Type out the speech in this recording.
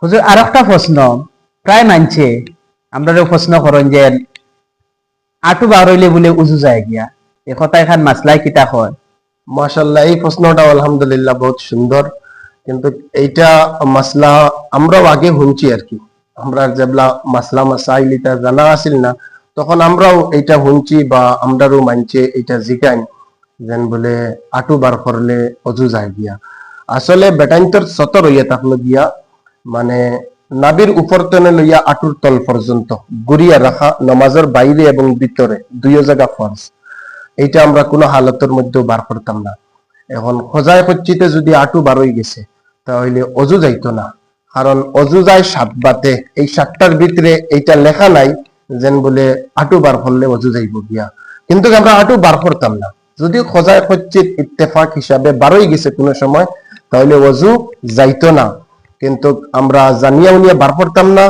হুজুর আর একটা প্রশ্ন প্রায় মানছে আমরা প্রশ্ন করেন যে আটু বার হইলে বলে উজু যায় গিয়া এ কথা এখান মাসলাই কিতা হয়। মাশাআল্লাহ, এই প্রশ্নটা আলহামদুলিল্লাহ বহুত সুন্দর। কিন্তু এইটা মাসলা আমরাও আগে শুনছি আর কি। আমরা যেবলা মাসলা মাসাইল এটা জানা আছিল না, তখন আমরাও এইটা শুনছি বা আমরাও মানছে এটা জিগাইন যেন বলে আটু বার করলে অজু যায় গিয়া। আসলে বেটাইন্তর সতর হইয়া থাকলো গিয়া মানে নাবির উপর তনে লইয়া আটুর তল পর্যন্ত গুড়িয়া রাখা নামাজের বাইরে এবং ভিতরে দুই জায়গা ফরজ। এইটা আমরা কোনো হালতের মধ্যেও বার করতাম না। এখন খোঁজায় পচ্চিতে যদি আটু বার হয়ে গেছে তাহলে অজু যাইতো না, কারণ অজু যায় 7 বাতে। এই 7টার ভিতরে এইটা লেখা নাই যেন বলে আটু বার করলে অজু যাইব গিয়া, কিন্তু আমরা আটু বার করতাম না। যদি খোঁজায় পচ্চিত ইত্তেফাক হিসাবে বার হয়ে গেছে কোনো সময় তাহলে অজু যাইতো না, কিন্তু আমরা জানিয়া উনিয়া বার করতাম না।